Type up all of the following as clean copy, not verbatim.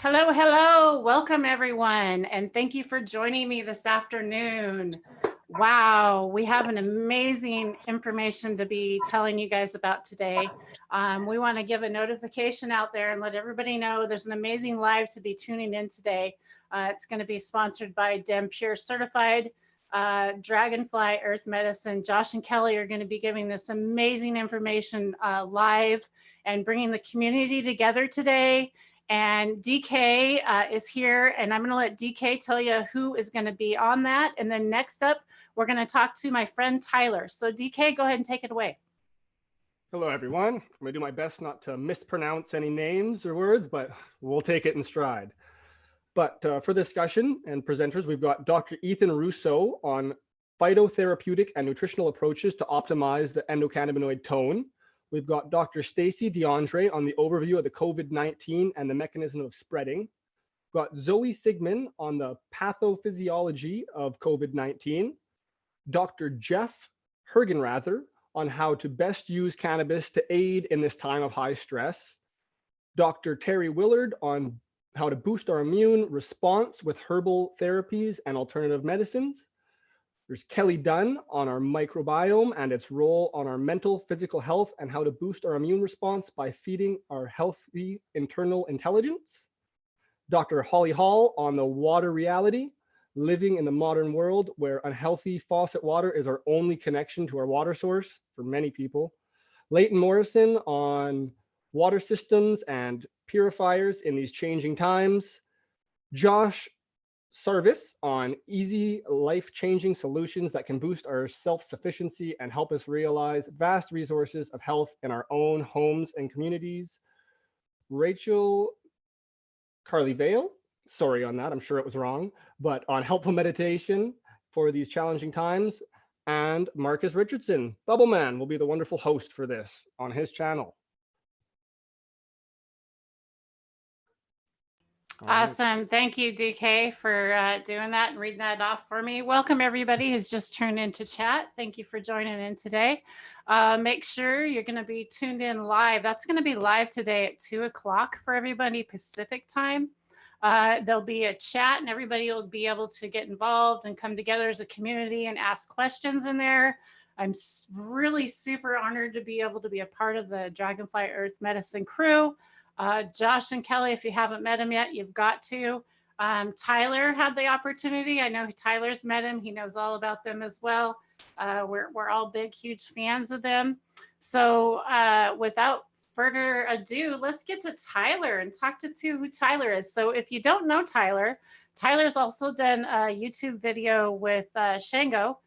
Hello, hello. Welcome, everyone. And thank you for joining me this afternoon. Wow, we have an amazing information to be telling you guys about today. We want to give a notification out there and let everybody know there's an amazing live to be tuning in today. It's going to be sponsored by DemPure Certified Dragonfly Earth Medicine. Josh and Kelly are going to be giving this amazing information live and bringing the community together today. And DK is here, and I'm going to let DK tell you who is going to be on that. And then next up, we're going to talk to my friend Tyler. So DK, go ahead and take it away. Hello, everyone. I'm going to do my best not to mispronounce any names or words, but we'll take it in stride. But for discussion and presenters, we've got Dr. Ethan Russo on phytotherapeutic and nutritional approaches to optimize the endocannabinoid tone. We've got Dr. Stacy DeAndre on the overview of the COVID-19 and the mechanism of spreading. We've got Zoe Sigmund on the pathophysiology of COVID-19. Dr. Jeff Hergenrather on how to best use cannabis to aid in this time of high stress. Dr. Terry Willard on how to boost our immune response with herbal therapies and alternative medicines. There's Kelly Dunn on our microbiome and its role on our mental, physical health and how to boost our immune response by feeding our healthy internal intelligence. Dr. Holly Hall on the water reality, living in the modern world where unhealthy faucet water is our only connection to our water source for many people. Leighton Morrison on water systems and purifiers in these changing times. Josh Sarvis on easy life-changing solutions that can boost our self-sufficiency and help us realize vast resources of health in our own homes and communities. Rachel Carly Vale, sorry on that, I'm sure it was wrong, but on helpful meditation for these challenging times. And Marcus Richardson, Bubbleman, will be the wonderful host for this on his channel. Awesome. Thank you, DK, for doing that and reading that off for me. Welcome, everybody who's just turned into chat. Thank you for joining in today. Make sure you're going to be tuned in live. That's going to be live today at 2 o'clock for everybody Pacific time. There'll be a chat and everybody will be able to get involved and come together as a community and ask questions in there. I'm really super honored to be able to be a part of the Dragonfly Earth Medicine crew. Josh and Kelly, if you haven't met him yet, you've got to. Tyler had the opportunity. I know Tyler's met him. He knows all about them as well. We're all big, huge fans of them. So without further ado, let's get to Tyler and talk to who Tyler is. So if you don't know Tyler, Tyler's also done a YouTube video with Shango.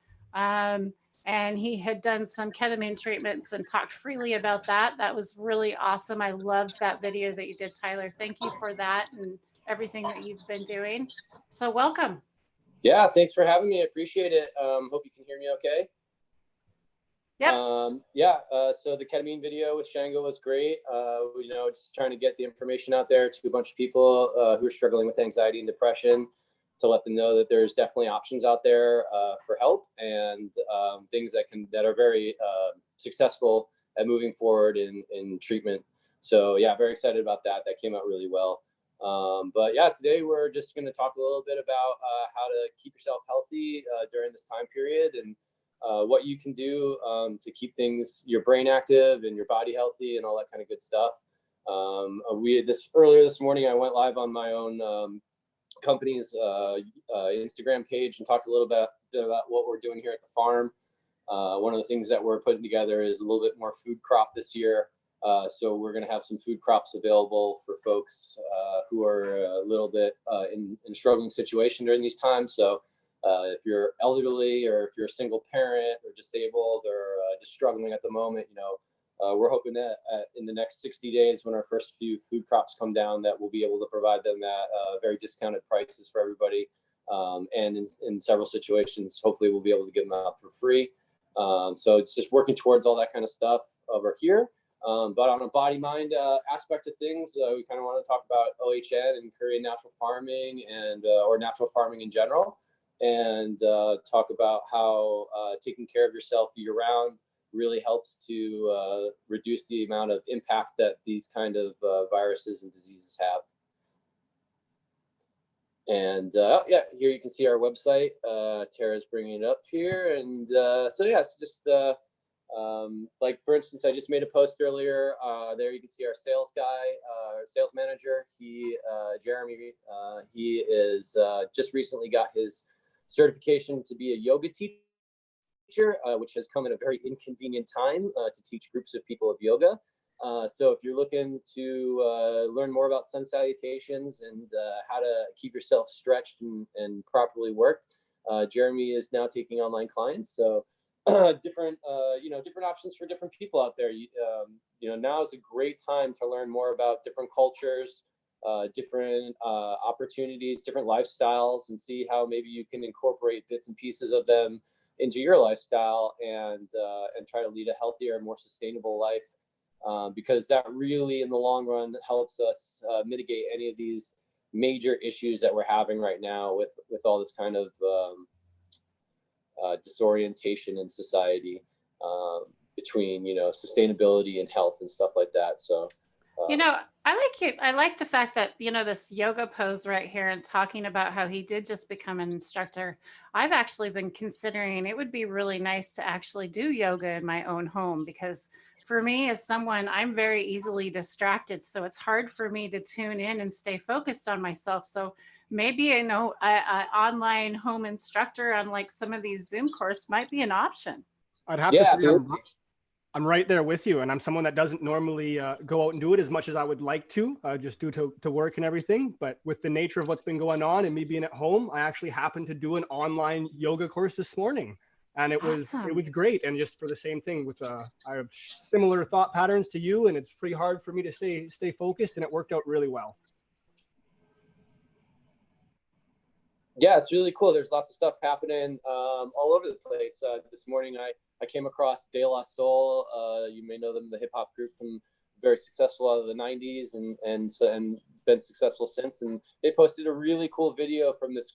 And he had done some ketamine treatments and talked freely about that. That was really awesome. I loved that video that you did, Tyler. Thank you for that and everything that you've been doing. So welcome. Yeah, thanks for having me. I appreciate it. Hope you can hear me okay. Yep. So the ketamine video with Shango was great. Just trying to get the information out there to a bunch of people who are struggling with anxiety and depression, to let them know that there's definitely options out there for help and things that are very successful at moving forward in treatment. So yeah, very excited about that. That came out really well. But yeah, today we're just going to talk a little bit about how to keep yourself healthy during this time period and what you can do to keep your brain active and your body healthy and all that kind of good stuff. Earlier this morning, I went live on my own company's Instagram page and talked a little bit about what we're doing here at the farm. One of the things that we're putting together is a little bit more food crop this year. So we're going to have some food crops available for folks who are a little bit in a struggling situation during these times. So if you're elderly or if you're a single parent or disabled or just struggling at the moment, we're hoping that in the next 60 days, when our first few food crops come down, that we'll be able to provide them at very discounted prices for everybody. And in several situations, hopefully we'll be able to give them out for free. So it's just working towards all that kind of stuff over here. But on a body-mind aspect of things, we kind of want to talk about OHN and Korean natural farming or natural farming in general, and talk about how taking care of yourself year-round really helps to reduce the amount of impact that these kind of viruses and diseases have. And yeah, here you can see our website. Tara's bringing it up here. And so yeah, it's just like, for instance, I just made a post earlier. There you can see our sales guy, our sales manager. Jeremy, he is just recently got his certification to be a yoga teacher, which has come at a very inconvenient time to teach groups of people of yoga. So if you're looking to learn more about sun salutations and how to keep yourself stretched and properly worked, Jeremy is now taking online clients. So different options for different people out there. Now is a great time to learn more about different cultures, different opportunities, different lifestyles, and see how maybe you can incorporate bits and pieces of them into your lifestyle and try to lead a healthier, more sustainable life. Because that really, in the long run, helps us mitigate any of these major issues that we're having right now with all this kind of disorientation in society between sustainability and health and stuff like that. So I like it. I like the fact that, this yoga pose right here and talking about how he did just become an instructor. I've actually been considering it would be really nice to actually do yoga in my own home, because for me, as someone, I'm very easily distracted. So it's hard for me to tune in and stay focused on myself. So maybe, an online home instructor on like some of these Zoom courses might be an option. I'd have Yeah, to say I'm right there with you. And I'm someone that doesn't normally go out and do it as much as I would like to, just due to work and everything. But with the nature of what's been going on and me being at home, I actually happened to do an online yoga course this morning. And it was great. And just for the same thing with I have similar thought patterns to you, and it's pretty hard for me to stay focused, and it worked out really well. Yeah, it's really cool. There's lots of stuff happening all over the place. This morning, I came across De La Soul. You may know them, the hip hop group from very successful out of the 90s and been successful since. And they posted a really cool video from this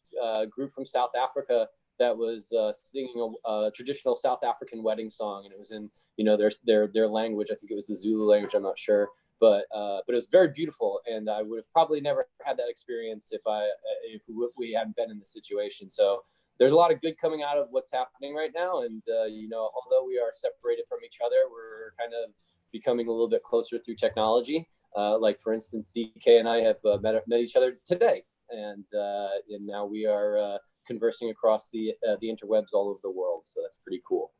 group from South Africa that was singing a traditional South African wedding song, and it was in their language. I think it was the Zulu language. I'm not sure. But it was very beautiful, and I would have probably never had that experience if we hadn't been in this situation. So there's a lot of good coming out of what's happening right now, and although we are separated from each other, we're kind of becoming a little bit closer through technology. Like for instance, DK and I have met each other today, and now we are conversing across the interwebs all over the world. So that's pretty cool.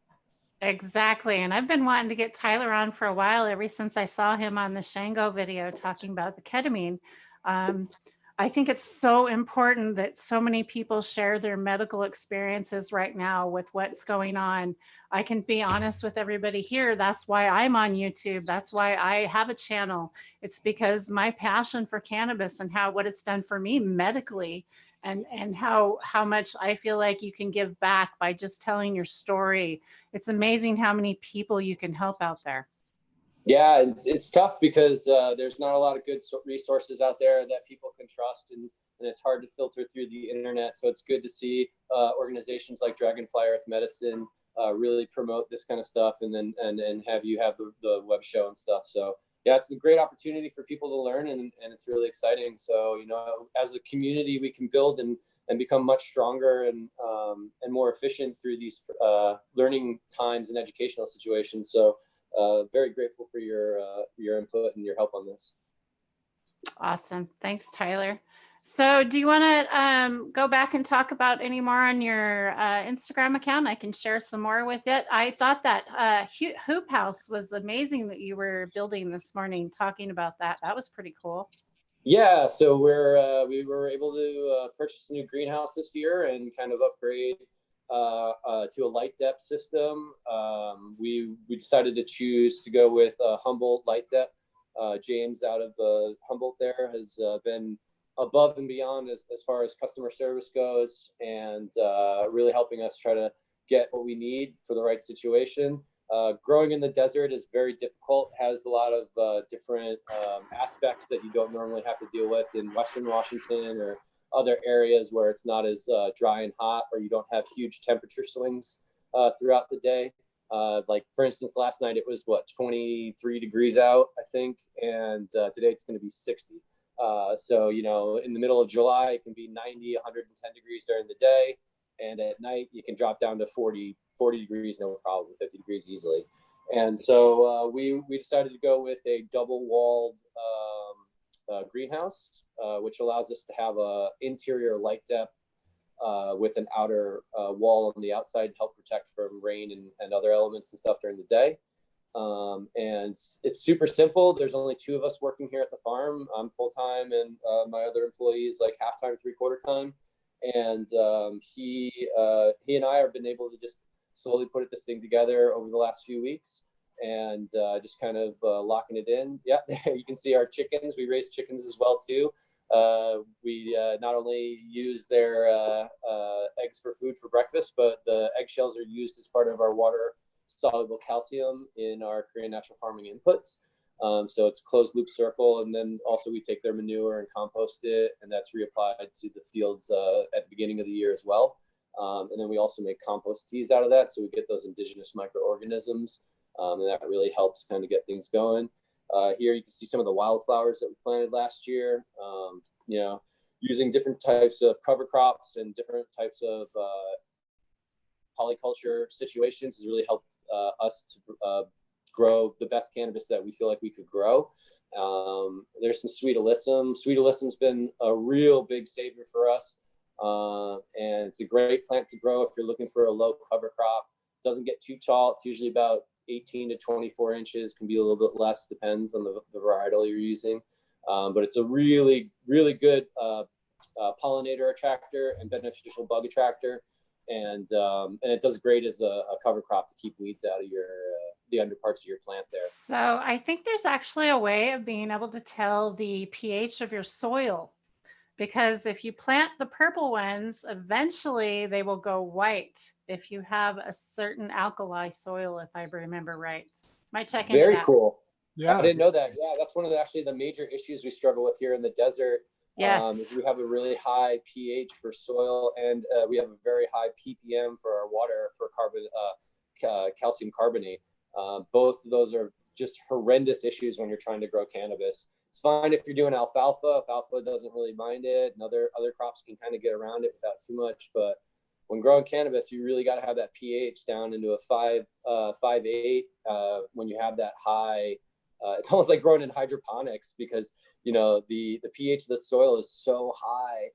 Exactly. And I've been wanting to get Tyler on for a while, ever since I saw him on the Shango video talking about the ketamine. I think it's so important that so many people share their medical experiences right now with what's going on. I can be honest with everybody here. That's why I'm on YouTube. That's why I have a channel. It's because my passion for cannabis and what it's done for me medically, and how much I feel like you can give back by just telling your story. It's amazing how many people you can help out there. Yeah, it's tough because there's not a lot of good resources out there that people can trust, and it's hard to filter through the internet. So it's good to see organizations like Dragonfly Earth Medicine really promote this kind of stuff, and have you have the web show and stuff. So yeah, it's a great opportunity for people to learn, and it's really exciting. So as a community, we can build and become much stronger and more efficient through these learning times and educational situations. So very grateful for your input and your help on this. Awesome. Thanks, Tyler. So do you want to go back and talk about any more on your Instagram account? I can share some more with it. I thought that Hoop House was amazing that you were building this morning, talking about that. That was pretty cool. Yeah, so we were able to purchase a new greenhouse this year and kind of upgrade to a light depth system. We decided to choose to go with Humboldt light depth. James out of Humboldt there has been above and beyond as far as customer service goes, and really helping us try to get what we need for the right situation. Growing in the desert is very difficult, has a lot of different aspects that you don't normally have to deal with in Western Washington or other areas where it's not as dry and hot, or you don't have huge temperature swings throughout the day. Like for instance, last night it was 23 degrees out, I think, and today it's going to be 60. So, you know, in the middle of July, it can be 90, 110 degrees during the day. And at night, you can drop down to 40 degrees, no problem, 50 degrees easily. And so we decided to go with a double walled greenhouse, which allows us to have a interior light depth with an outer wall on the outside to help protect from rain and other elements and stuff during the day. And it's super simple. There's only 2 of us working here at the farm. I'm full-time, and my other employee is like half-time, 3/4 time. And he and I have been able to just slowly put this thing together over the last few weeks, and just kind of locking it in. Yeah, there you can see our chickens. We raise chickens as well too. We not only use their eggs for food for breakfast, but the eggshells are used as part of our water soluble calcium in our Korean natural farming inputs. So it's closed loop circle. And then also we take their manure and compost it, and that's reapplied to the fields at the beginning of the year as well. And then we also make compost teas out of that. So we get those indigenous microorganisms, and that really helps kind of get things going. Here you can see some of the wildflowers that we planted last year. You know, using different types of cover crops and different types of polyculture situations has really helped us to grow the best cannabis that we feel like we could grow. There's some Sweet Alyssum. Sweet Alyssum's been a real big savior for us. And it's a great plant to grow if you're looking for a low cover crop. It doesn't get too tall. It's usually about 18 to 24 inches, can be a little bit less, depends on the varietal you're using. But it's a really, really good pollinator attractor and beneficial bug attractor. And it does great as a cover crop to keep weeds out of your the under parts of your plant there. So I think there's actually a way of being able to tell the pH of your soil, because if you plant the purple ones, eventually they will go white if you have a certain alkali soil, if I remember right. Might check into Very that. cool. Yeah. I didn't know that. Yeah, that's one of actually the major issues we struggle with here in the desert. Yes. Is we have a really high pH for soil, and we have a very high ppm for our water for calcium carbonate. Both of those are just horrendous issues when you're trying to grow cannabis. It's fine if you're doing alfalfa. Alfalfa doesn't really mind it, and other crops can kind of get around it without too much. But when growing cannabis, you really got to have that pH down into a 5.8 when you have that high. It's almost like growing in hydroponics, because you know the pH of the soil is so high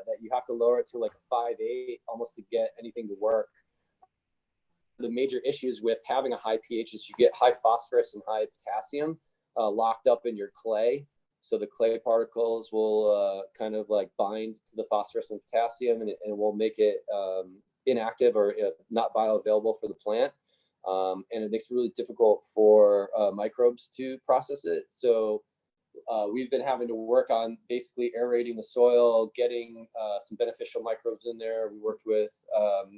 that you have to lower it to like a 5.8 almost to get anything to work. The major issues with having a high pH is you get high phosphorus and high potassium locked up in your clay. So the clay particles will kind of like bind to the phosphorus and potassium, and it will make it inactive or not bioavailable for the plant. And it makes it really difficult for microbes to process it. So we've been having to work on basically aerating the soil, getting some beneficial microbes in there. We worked with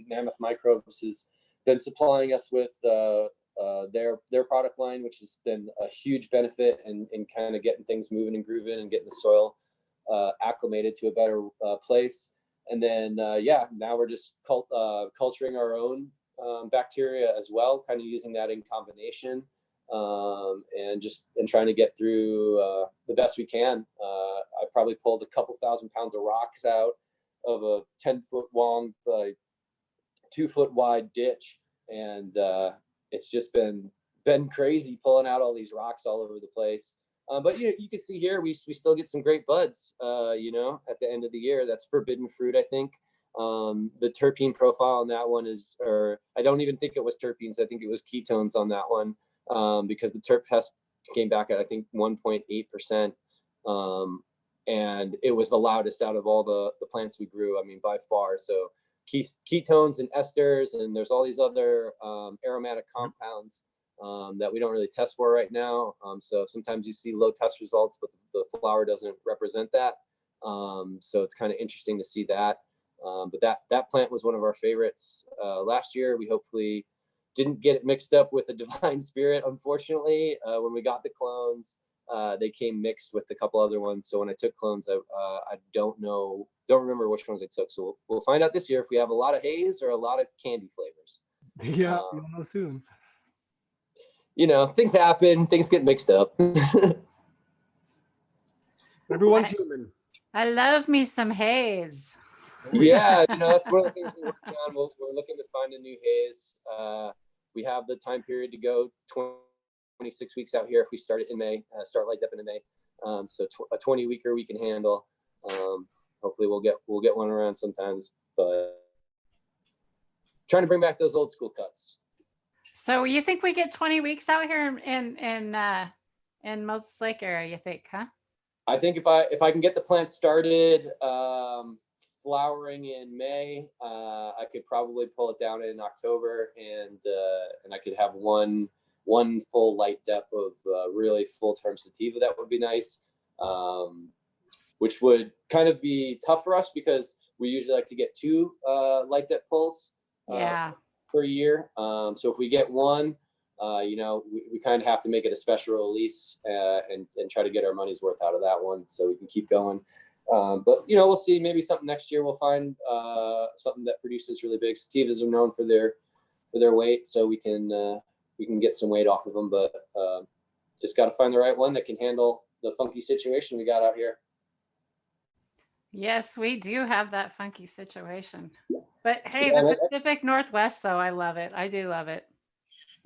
Mammoth Microbes, has been supplying us with their product line, which has been a huge benefit in kind of getting things moving and grooving and getting the soil acclimated to a better place. And then, now we're just culturing our own bacteria as well, kind of using that in combination, and trying to get through the best we can. I probably pulled a couple 1,000 pounds of rocks out of a 10-foot long, 2-foot wide ditch, and it's just been crazy pulling out all these rocks all over the place. But you can see here we still get some great buds. At the end of the year. That's forbidden fruit, I think. The terpene profile on that one I don't even think it was terpenes. I think it was ketones on that one, because the terp test came back at I think 1.8%, and it was the loudest out of all the plants we grew. I mean, by far. So ketones and esters, and there's all these other aromatic compounds that we don't really test for right now. So sometimes you see low test results, but the flower doesn't represent that. So it's kind of interesting to see that. But that plant was one of our favorites last year. We hopefully didn't get it mixed up with a divine spirit. Unfortunately, when we got the clones, they came mixed with a couple other ones. So when I took clones, I don't remember which ones I took. So we'll find out this year if we have a lot of haze or a lot of candy flavors. Yeah, you'll know soon. Things happen, things get mixed up. Everyone's human. I love me some haze. Yeah, that's one of the things we're working on. We're looking to find a new haze. We have the time period to go 26 weeks out here if we start it in May, start light dep in May. So a 20 weeker we can handle. Hopefully we'll get one around sometimes, but trying to bring back those old school cuts. So you think we get 20 weeks out here in Moses Lake area, you think, huh? I think if I can get the plant started flowering in May, I could probably pull it down in October, and I could have one full light dep of really full term sativa. That would be nice, which would kind of be tough for us because we usually like to get 2 light dep pulls per year. So if we get one, we kind of have to make it a special release and try to get our money's worth out of that one so we can keep going. But we'll see. Maybe something next year we'll find something that produces really big. Sativas are known for their weight, so we can get some weight off of them. But just got to find the right one that can handle the funky situation we got out here. Yes, we do have that funky situation. But hey, the Pacific Northwest, though, I love it. I do love it.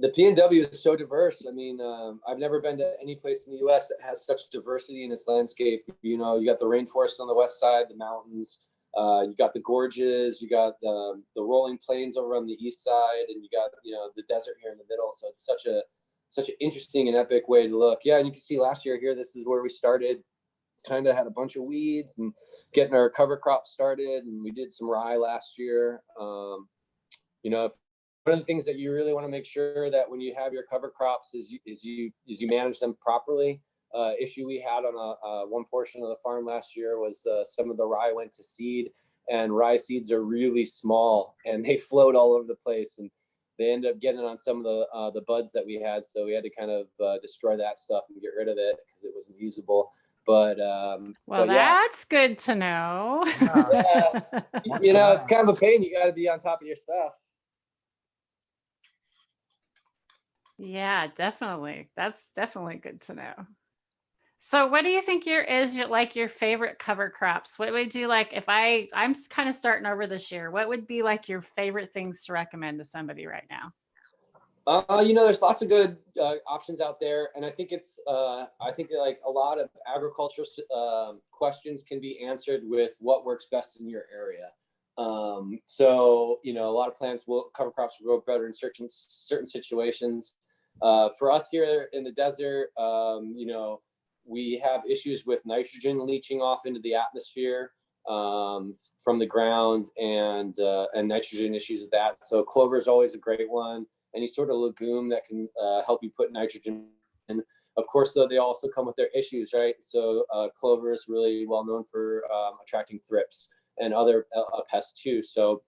The PNW is so diverse. I mean, I've never been to any place in the U.S. that has such diversity in its landscape. You got the rainforest on the west side, the mountains. You got the gorges. You got the rolling plains over on the east side, and you got the desert here in the middle. So it's such an interesting and epic way to look. Yeah, and you can see last year here, this is where we started. Kind of had a bunch of weeds and getting our cover crop started, and we did some rye last year. One of the things that you really want to make sure that when you have your cover crops is you manage them properly. Issue we had on one portion of the farm last year was some of the rye went to seed, and rye seeds are really small and they float all over the place, and they end up getting on some of the buds that we had. So we had to kind of destroy that stuff and get rid of it because it wasn't usable. But that's good to know. Yeah. It's kind of a pain. You got to be on top of your stuff. Yeah, definitely. That's definitely good to know. So what do you think your favorite cover crops? What would you like if I'm kind of starting over this year? What would be like your favorite things to recommend to somebody right now? There's lots of good options out there, and I think like a lot of agricultural questions can be answered with what works best in your area. So a lot of cover crops will grow better in certain situations. For us here in the desert, we have issues with nitrogen leaching off into the atmosphere from the ground, and nitrogen issues with that. So clover is always a great one. Any sort of legume that can help you put nitrogen in. Of course, though, they also come with their issues, right? So clover is really well known for attracting thrips and other pests too. So,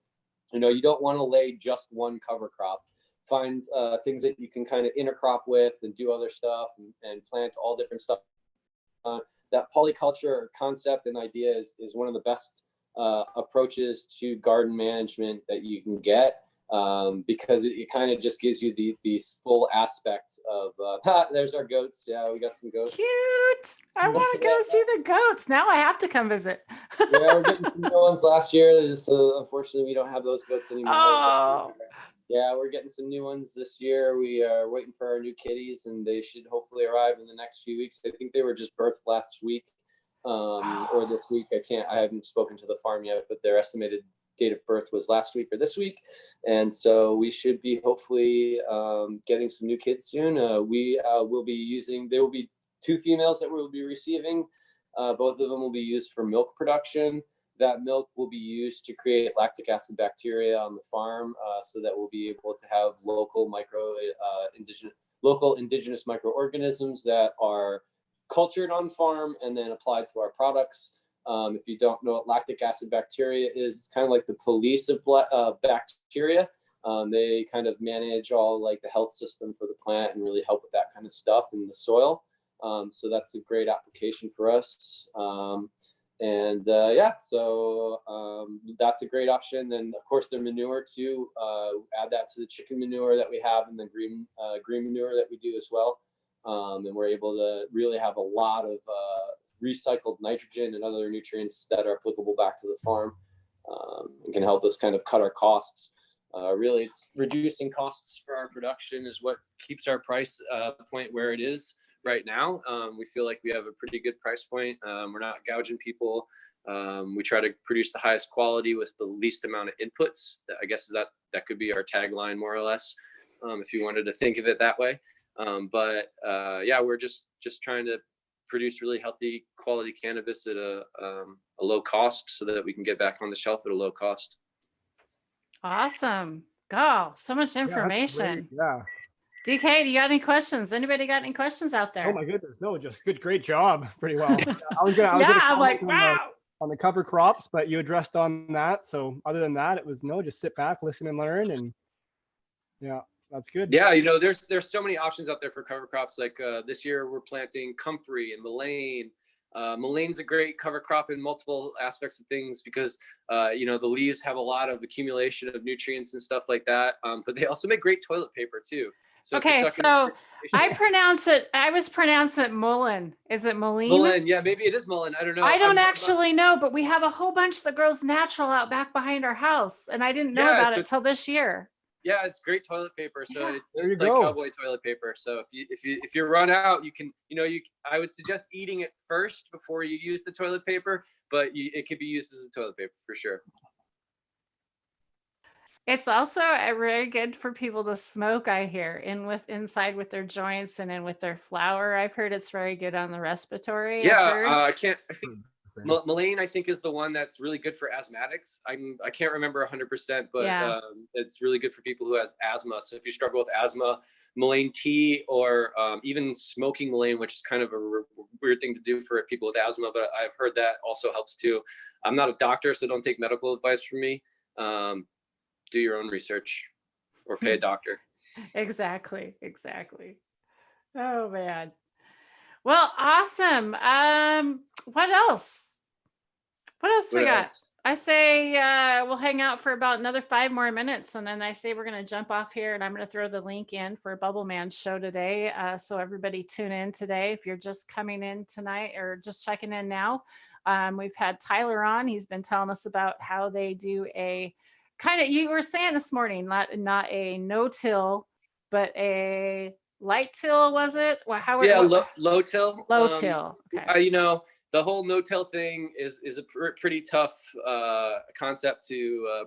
you don't want to lay just one cover crop. Find things that you can kind of intercrop with and do other stuff and plant all different stuff. That polyculture concept and idea is one of the best approaches to garden management that you can get. Because it kind of just gives you these full aspects of there's our goats. Yeah, we got some goats. Cute. I want to go see the goats. Now I have to come visit. Yeah, we're getting some new ones last year, so unfortunately we don't have those goats anymore. Oh. Yeah, we're getting some new ones this year. We are waiting for our new kitties, and they should hopefully arrive in the next few weeks. I think they were just birthed last week or this week. I haven't spoken to the farm yet, but their estimated date of birth was last week or this week, and so we should be hopefully getting some new kids soon. We will be using. There will be 2 females that we'll be receiving. Both of them will be used for milk production. That milk will be used to create lactic acid bacteria on the farm, so that we'll be able to have local indigenous microorganisms that are cultured on farm and then applied to our products. If you don't know what lactic acid bacteria is, it's kind of like the police of bacteria. They kind of manage all like the health system for the plant and really help with that kind of stuff in the soil. So that's a great application for us. So that's a great option. Then of course their manure too. Add that to the chicken manure that we have and the green manure that we do as well. And we're able to really have a lot of recycled nitrogen and other nutrients that are applicable back to the farm, and can help us kind of cut our costs. Really, it's reducing costs for our production is what keeps our price point where it is right now. We feel like we have a pretty good price point. We're not gouging people. We try to produce the highest quality with the least amount of inputs. I guess that could be our tagline, more or less, if you wanted to think of it that way. But yeah, we're just trying to produce really healthy quality cannabis at a low cost so that we can get back on the shelf at a low cost. Awesome. Go. So much information. Yeah. DK, do you got any questions? Anybody got any questions out there? Oh my goodness. No, just great job. Pretty well. I was gonna I'm like, comment wow. on the cover crops, but you addressed on that. So other than that, it was just sit back, listen and learn. And yeah, that's good. Yeah, there's so many options out there for cover crops. Like this year we're planting comfrey and mullein. Mullein's a great cover crop in multiple aspects of things because the leaves have a lot of accumulation of nutrients and stuff like that. But they also make great toilet paper too. So okay, so I was pronouncing it mullein. Is it mullein? Mullein, yeah, maybe it is mullein. I don't know. I don't actually know, but we have a whole bunch that grows natural out back behind our house, and I didn't know about it till this year. Yeah, it's great toilet paper. So it's like cowboy toilet paper. So if you run out, you can I would suggest eating it first before you use the toilet paper, but it could be used as a toilet paper for sure. It's also very good for people to smoke, I hear, inside with their joints and in with their flour. I've heard it's very good on the respiratory. Yeah, I think mullein, I think, is the one that's really good for asthmatics. I can't remember 100%, but it's really good for people who has asthma. So if you struggle with asthma, mullein tea, or even smoking mullein, which is kind of a weird thing to do for people with asthma, but I've heard that also helps too. I'm not a doctor, so don't take medical advice from me. Do your own research or pay a doctor. Exactly. Oh man. Well, awesome. What else we got? I say we'll hang out for about another 5 more minutes, and then I say we're going to jump off here, and I'm going to throw the link in for Bubble Man show today. So everybody tune in today. If you're just coming in tonight or just checking in now, we've had Tyler on. He's been telling us about how they do a kind of, you were saying this morning, not a no-till, but a light till, was it? Low till. Low till. Okay. The whole no-till thing is a pretty tough concept to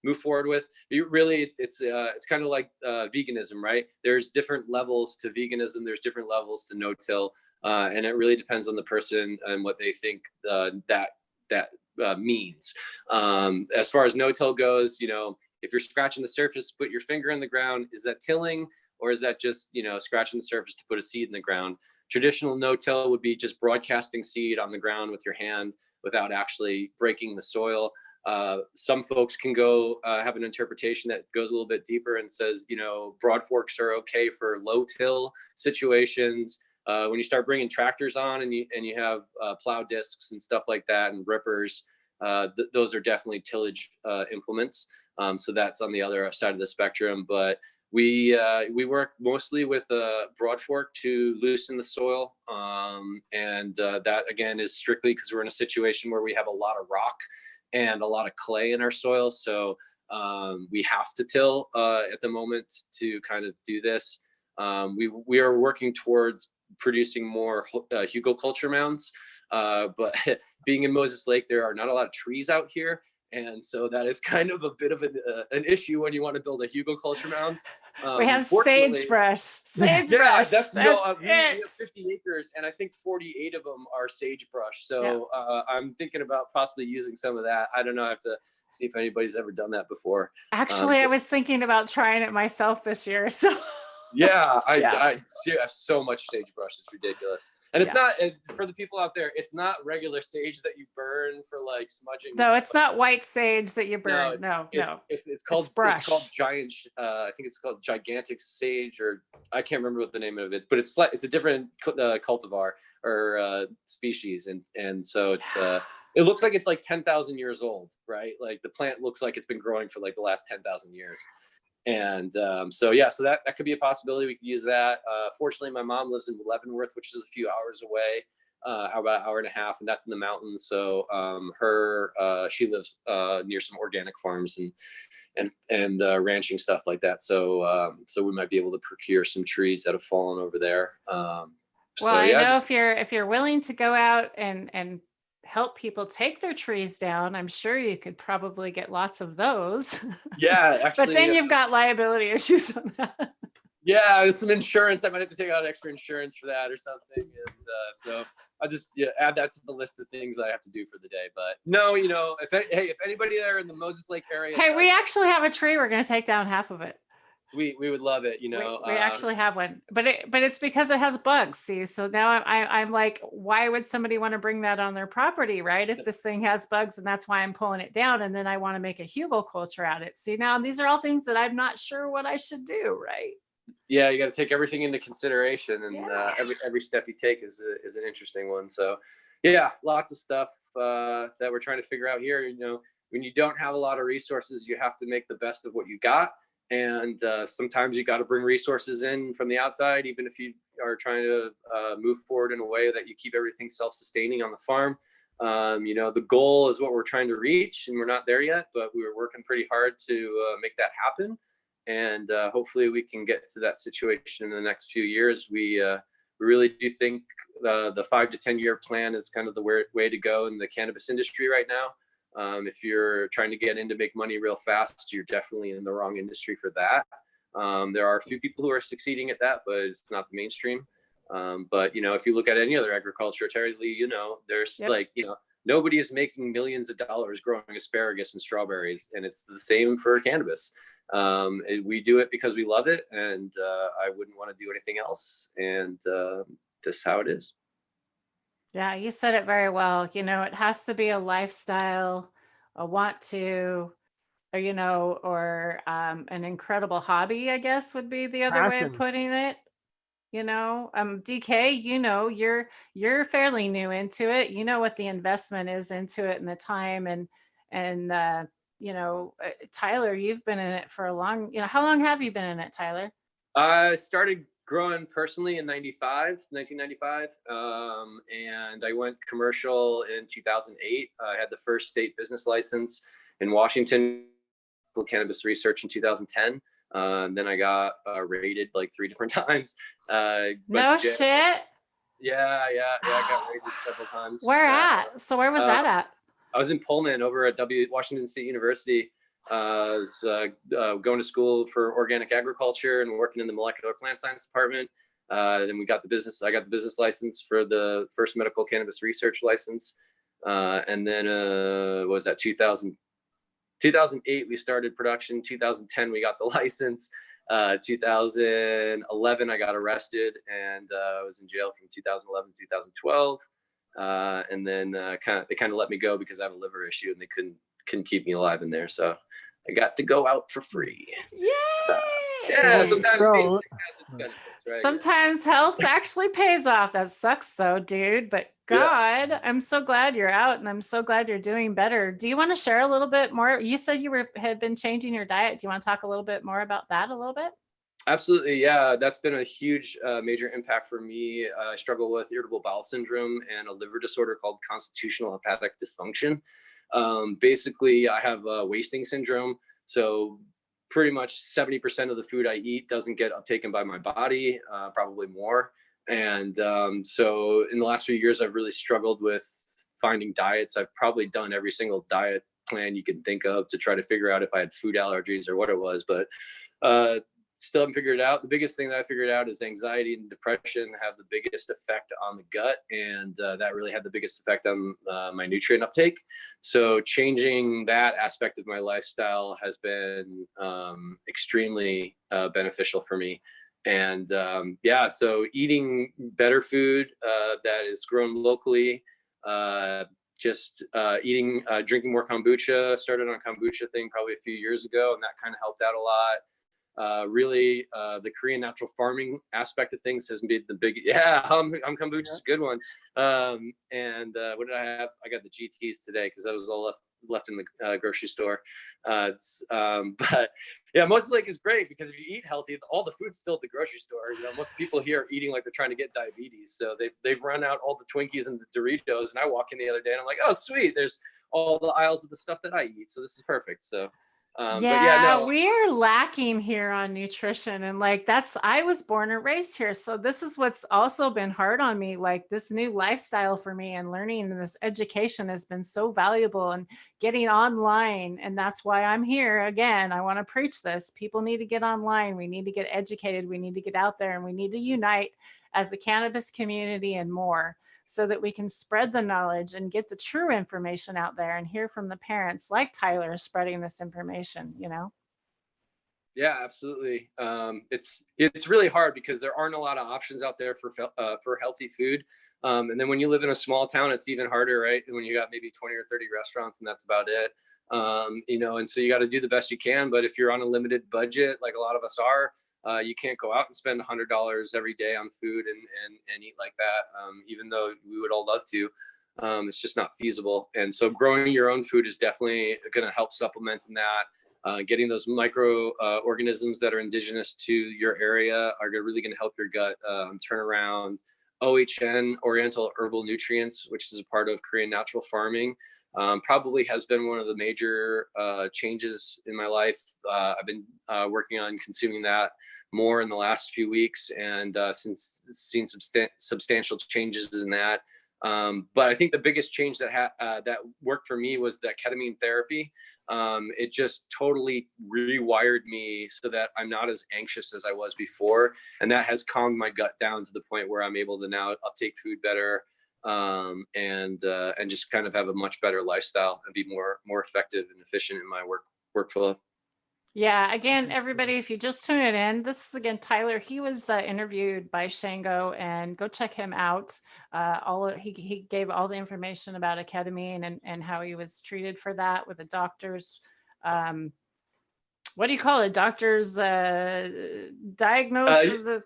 move forward with. It's kind of like veganism, right? There's different levels to veganism. There's different levels to no-till, and it really depends on the person and what they think that means. As far as no-till goes, if you're scratching the surface, put your finger in the ground, is that tilling, or is that just scratching the surface to put a seed in the ground? Traditional no-till would be just broadcasting seed on the ground with your hand without actually breaking the soil. Some folks can go have an interpretation that goes a little bit deeper and says, broad forks are okay for low till situations. When you start bringing tractors on and you have plow discs and stuff like that and rippers, those are definitely tillage implements. So that's on the other side of the spectrum. But we work mostly with a broad fork to loosen the soil, and that again is strictly because we're in a situation where we have a lot of rock and a lot of clay in our soil. So we have to till at the moment to kind of do this. We are working towards producing more hugelkultur mounds, but being in Moses Lake, there are not a lot of trees out here, and so that is kind of a bit of an issue when you want to build a hugelkultur mound. We have sagebrush. Sagebrush. That's we have 50 acres, and I think 48 of them are sagebrush. So I'm thinking about possibly using some of that. I don't know. I have to see if anybody's ever done that before. Actually, I was thinking about trying it myself this year. So. Yeah, I have so much sagebrush. It's ridiculous. And it's not, for the people out there, it's not regular sage that you burn for like smudging. No, it's not white sage that you burn. No. It's called brush. It's called giant. I think it's called gigantic sage, or I can't remember what the name of it. But it's a different cultivar or species, and so it's it looks like it's like 10,000 years old, right? Like the plant looks like it's been growing for like the last 10,000 years. And so that could be a possibility. We could use that. Fortunately, my mom lives in Leavenworth, which is a few hours away. about an hour and a half, and that's in the mountains. So she lives near some organic farms and ranching stuff like that. So we might be able to procure some trees that have fallen over there. Well, So I yeah, know if you're willing to go out and help people take their trees down, I'm sure you could probably get lots of those. yeah, But actually, then you've got liability issues on that. yeah, there's some insurance. I might have to take out extra insurance for that or something. And so I'll just add that to the list of things I have to do for the day. But no, if anybody there in the Moses Lake area, Hey, we actually have a tree. We're going to take down half of it. we would love it. We actually have one, but it's because it has bugs. See, so now I'm like, why would somebody want to bring that on their property, right? If this thing has bugs, and that's why I'm pulling it down, and then I want to make a hugelkultur out of it. See, now these are all things that I'm not sure what I should do, right? Yeah, you got to take everything into consideration, and Yeah. every step you take is an interesting one. So, yeah, lots of stuff that we're trying to figure out here. When you don't have a lot of resources, you have to make the best of what you got, and sometimes you got to bring resources in from the outside, even if you are trying to move forward in a way that you keep everything self-sustaining on the farm. The goal is what we're trying to reach, and we're not there yet, but we were working pretty hard to make that happen. And hopefully we can get to that situation in the next few years. We really do think the 5 to 10 year plan is kind of the way to go in the cannabis industry right now. If you're trying to get in to make money real fast, you're definitely in the wrong industry for that. There are a few people who are succeeding at that, but it's not the mainstream. But if you look at any other agriculture, Terry Lee, there's nobody is making millions of dollars growing asparagus and strawberries, and it's the same for cannabis. We do it because we love it, and I wouldn't want to do anything else. And that's how it is. Yeah, you said it very well. It has to be a lifestyle, a want to, or an incredible hobby, I guess would be the other way of Passion. putting it. DK, you're fairly new into it. You know what the investment is into it and the time and Tyler, you've been in it for a long, how long have you been in it, Tyler? I started growing personally in 1995, and I went commercial in 2008. I had the first state business license in Washington, cannabis research in 2010. Then I got raided like 3 different times. No shit. Yeah. I got raided several times. Where at? So where was that at? I was in Pullman over at Washington State University. I was going to school for organic agriculture and working in the molecular plant science department. Then I got the business license for the first medical cannabis research license. And then was that 2008 we started production. 2010 we got the license. 2011 I got arrested, and I was in jail from 2011 to 2012. And then they kind of let me go because I have a liver issue, and they couldn't keep me alive in there. So I got to go out for free. Yay! Yeah, sometimes So- has its benefits, right? Sometimes health actually pays off. That sucks though, dude. But God, I'm so glad you're out, and I'm so glad you're doing better. Do you want to share a little bit more? You said you had been changing your diet. Do you want to talk a little bit more about that a little bit? Absolutely. Yeah, that's been a huge major impact for me. I struggle with irritable bowel syndrome and a liver disorder called constitutional hepatic dysfunction. Basically, I have wasting syndrome. So pretty much 70% of the food I eat doesn't get uptaken by my body, probably more. And so in the last few years, I've really struggled with finding diets. I've probably done every single diet plan you can think of to try to figure out if I had food allergies or what it was, but still haven't figured it out. The biggest thing that I figured out is anxiety and depression have the biggest effect on the gut, and that really had the biggest effect on my nutrient uptake. So changing that aspect of my lifestyle has been extremely beneficial for me. And so eating better food that is grown locally, drinking more kombucha. Started on a kombucha thing probably a few years ago, and that kind of helped out a lot. Really, the Korean natural farming aspect of things has been the big, kombucha is a good one. And what did I have? I got the GTs today because that was all left in the grocery store. But yeah, Moses Lake is great because if you eat healthy, all the food's still at the grocery store. You know, most people here are eating like they're trying to get diabetes. So they've run out all the Twinkies and the Doritos. And I walk in the other day and I'm like, oh, sweet. There's all the aisles of the stuff that I eat. So this is perfect. So but yeah, no. We're lacking here on nutrition. And like, I was born and raised here. So this is what's also been hard on me. Like this new lifestyle for me and learning and this education has been so valuable and getting online. And that's why I'm here again. I want to preach this. People need to get online. We need to get educated. We need to get out there and we need to unite as the cannabis community and more, so that we can spread the knowledge and get the true information out there and hear from the parents like Tyler spreading this information, you know? Yeah, absolutely. It's really hard because there aren't a lot of options out there for healthy food. And then when you live in a small town, it's even harder, right? When you got maybe 20 or 30 restaurants and that's about it. You know, and so you got to do the best you can. But if you're on a limited budget, like a lot of us are, you can't go out and spend $100 every day on food and eat like that, even though we would all love to. It's just not feasible. And so growing your own food is definitely going to help supplement in that. Getting those micro organisms that are indigenous to your area are really going to help your gut turn around. OHN, Oriental Herbal Nutrients, which is a part of Korean natural farming, probably has been one of the major changes in my life. I've been working on consuming that more in the last few weeks and since seen substantial changes in that. But I think the biggest change that worked for me was that ketamine therapy. It just totally rewired me so that I'm not as anxious as I was before. And that has calmed my gut down to the point where I'm able to now uptake food better, and just kind of have a much better lifestyle and be more effective and efficient in my workflow. Yeah, again, everybody, if you just tune it in, this is again Tyler. He was interviewed by Shango, and go check him out. He gave all the information about ketamine and how he was treated for that with the doctors. What do you call it? Doctors diagnosis.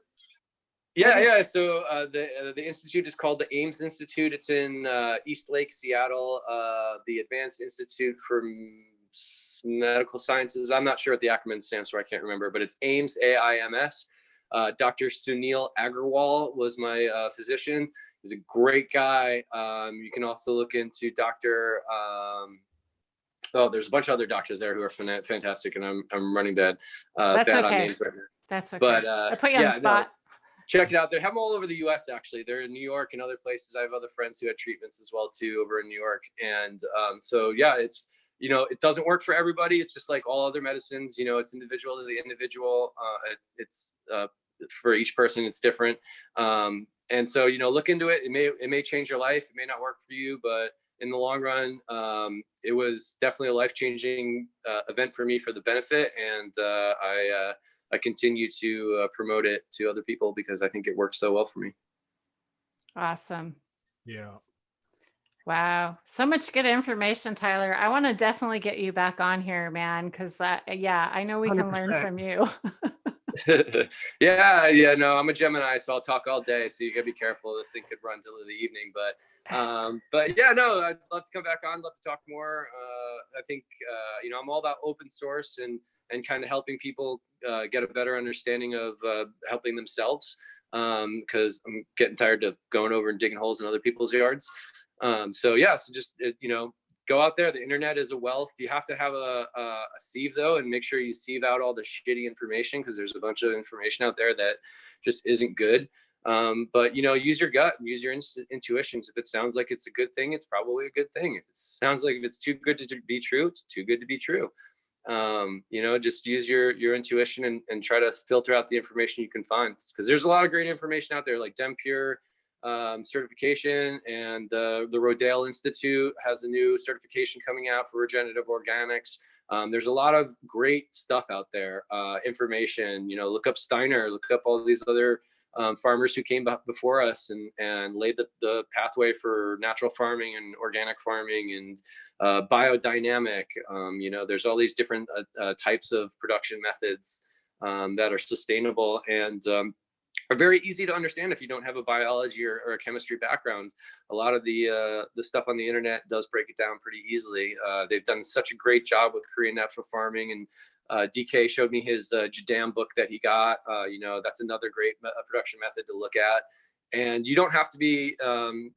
Yeah. So the institute is called the Ames Institute. It's in East Lake, Seattle. The Advanced Institute for Medical Sciences. I'm not sure what the acronym stands for. I can't remember, but it's Ames, AIMS. Dr. Sunil Agarwal was my physician. He's a great guy. You can also look into Dr. There's a bunch of other doctors there who are fantastic, and I'm running bad. That's bad okay. on names right now. That's okay. But I put you on the spot. No, check it out. They have them all over the U.S. Actually, they're in New York and other places. I have other friends who had treatments as well too over in New York, and so yeah, it's. You know, it doesn't work for everybody. It's just like all other medicines, you know, it's individual to the individual. It's for each person, it's different. And so, you know, look into it. It may change your life. It may not work for you, but in the long run, it was definitely a life-changing event for me for the benefit. And I continue to promote it to other people because I think it works so well for me. Awesome. Yeah. Wow. So much good information, Tyler. I want to definitely get you back on here, man, because I know we can 100%. learn from you. Yeah. No, I'm a Gemini, so I'll talk all day. So you gotta be careful. This thing could run till the evening, but yeah, no, I'd love to come back on. Love to talk more. I think, you know, I'm all about open source and kind of helping people get a better understanding of helping themselves. Because I'm getting tired of going over and digging holes in other people's yards. So just, you know, go out there. The internet is a wealth. You have to have a sieve though, and make sure you sieve out all the shitty information because there's a bunch of information out there that just isn't good. But, you know, use your gut and use your intuitions. If it sounds like it's a good thing, it's probably a good thing. If it sounds like if it's too good to be true, it's too good to be true. You know, just use your intuition and try to filter out the information you can find, because there's a lot of great information out there, like DemPure certification, and the Rodale Institute has a new certification coming out for regenerative organics. There's a lot of great stuff out there, information. You know, look up Steiner, look up all these other farmers who came before us and laid the pathway for natural farming and organic farming and biodynamic. You know, there's all these different types of production methods that are sustainable. And are very easy to understand if you don't have a biology or a chemistry background. A lot of the stuff on the internet does break it down pretty easily. They've done such a great job with Korean natural farming, and DK showed me his Jadam book that he got. That's another great production method to look at. And you don't have to be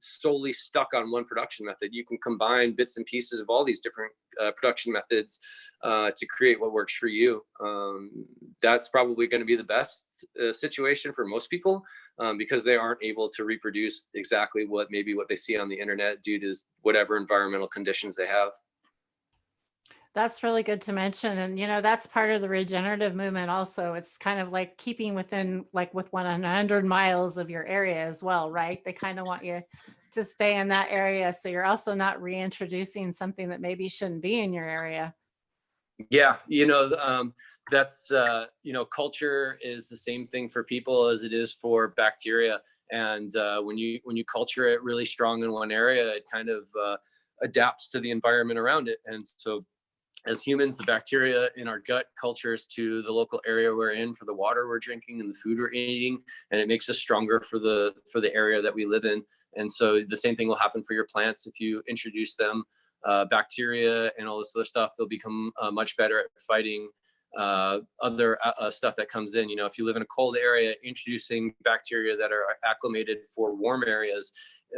solely stuck on one production method. You can combine bits and pieces of all these different production methods to create what works for you. That's probably going to be the best situation for most people, because they aren't able to reproduce exactly what they see on the internet due to whatever environmental conditions they have. That's really good to mention. And, that's part of the regenerative movement also. It's kind of like keeping within, like with 100 miles of your area as well, right? They kind of want you to stay in that area. So you're also not reintroducing something that maybe shouldn't be in your area. Yeah. That's, culture is the same thing for people as it is for bacteria. And when you culture it really strong in one area, it kind of adapts to the environment around it. And so as humans, the bacteria in our gut cultures to the local area we're in, for the water we're drinking and the food we're eating, and it makes us stronger for the area that we live in. And so the same thing will happen for your plants. If you introduce them bacteria and all this other stuff, they'll become much better at fighting other stuff that comes in. If you live in a cold area, introducing bacteria that are acclimated for warm areas,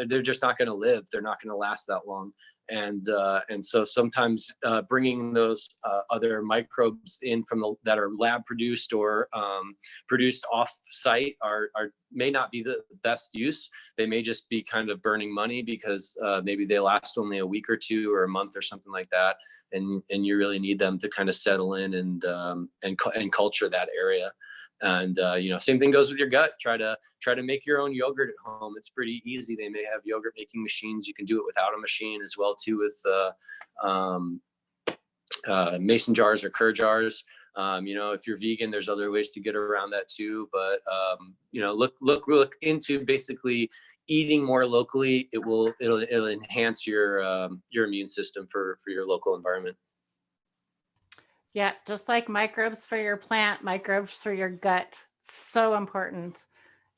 they're just not going to live. They're not going to last that long. And so sometimes bringing those other microbes in that are lab produced or produced off site may not be the best use. They may just be kind of burning money because maybe they last only a week or two or a month or something like that, and you really need them to kind of settle in and culture that area. And same thing goes with your gut. Try to make your own yogurt at home. It's pretty easy. They may have yogurt making machines. You can do it without a machine as well too, with mason jars or cur jars. If you're vegan, there's other ways to get around that too. But look into basically eating more locally. It'll enhance your immune system for your local environment. Yeah, just like microbes for your plant, microbes for your gut. So important.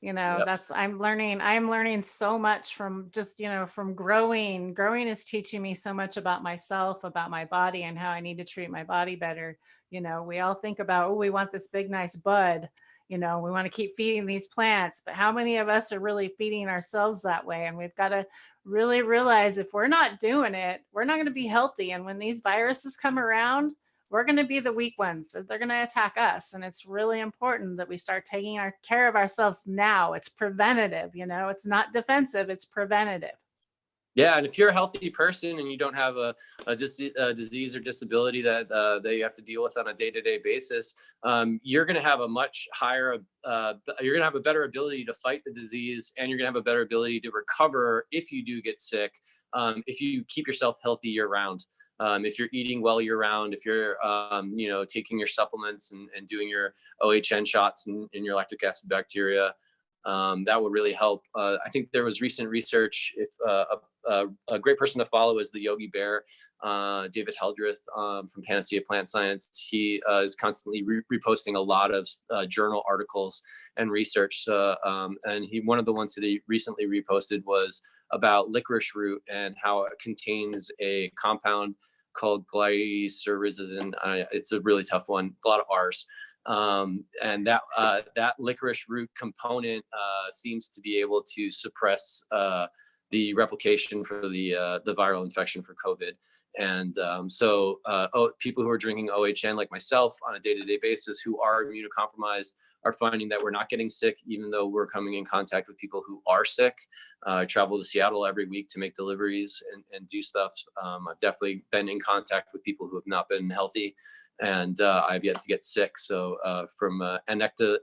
Yep. I'm learning so much from just, from growing. Growing is teaching me so much about myself, about my body, and how I need to treat my body better. We all think about, we want this big, nice bud. We want to keep feeding these plants, but how many of us are really feeding ourselves that way? And we've got to really realize if we're not doing it, we're not going to be healthy. And when these viruses come around, we're going to be the weak ones. They're going to attack us. And it's really important that we start taking care of ourselves now. It's preventative, it's not defensive, it's preventative. Yeah. And if you're a healthy person and you don't have a disease or disability that you have to deal with on a day-to-day basis, you're going to have a much higher, you're going to have a better ability to fight the disease, and you're going to have a better ability to recover if you do get sick, if you keep yourself healthy year round. If you're eating well year round, if you're, taking your supplements and doing your OHN shots and your lactic acid bacteria, that would really help. I think there was recent research. If a great person to follow is the Yogi Bear, David Heldreth from Panacea Plant Science. He is constantly reposting a lot of journal articles and research. And one of the ones that he recently reposted was about licorice root and how it contains a compound called glycyrrhizin. It's a really tough one, a lot of R's. And that licorice root component seems to be able to suppress the replication for the viral infection for COVID. And so people who are drinking OHN like myself on a day-to-day basis who are immunocompromised are finding that we're not getting sick, even though we're coming in contact with people who are sick. I travel to Seattle every week to make deliveries and do stuff. I've definitely been in contact with people who have not been healthy, and I've yet to get sick. So from an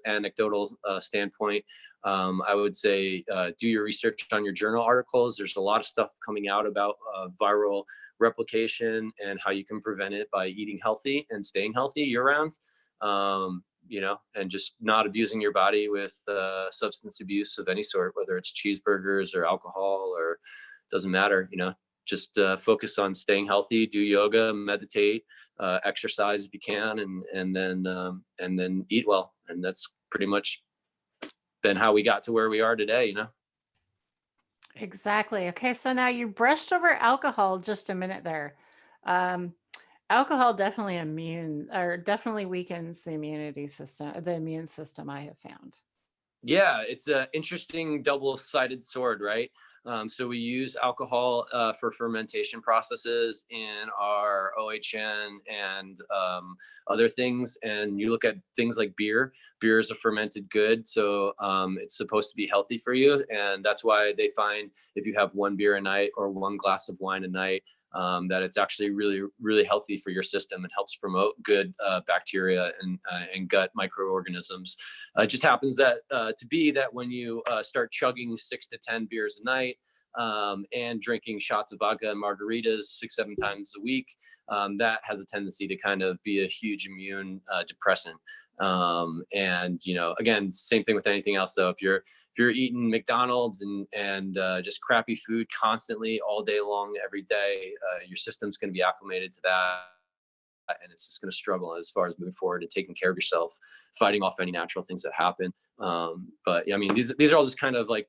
anecdotal standpoint, I would say do your research on your journal articles. There's a lot of stuff coming out about viral replication and how you can prevent it by eating healthy and staying healthy year round. And just not abusing your body with substance abuse of any sort, whether it's cheeseburgers or alcohol, or doesn't matter, just focus on staying healthy, do yoga, meditate, exercise if you can, and then eat well. And that's pretty much been how we got to where we are today, you know? Exactly. Okay, so now you brushed over alcohol just a minute there. Um, Alcohol definitely weakens the immune system, I have found. Yeah, it's an interesting double-sided sword, right? So we use alcohol for fermentation processes in our OHN and other things. And you look at things like beer. Beer is a fermented good, so it's supposed to be healthy for you. And that's why they find if you have one beer a night or one glass of wine a night, that it's actually really, really healthy for your system. It helps promote good bacteria and gut microorganisms. It just happens that that when you start chugging 6 to 10 beers a night and drinking shots of vodka and margaritas 6, 7 times a week, that has a tendency to kind of be a huge immune depressant. And again, same thing with anything else. Though, if you're eating McDonald's and just crappy food constantly all day long every day, your system's going to be acclimated to that. And it's just going to struggle as far as moving forward and taking care of yourself, fighting off any natural things that happen. But yeah, I mean, these are all just kind of like,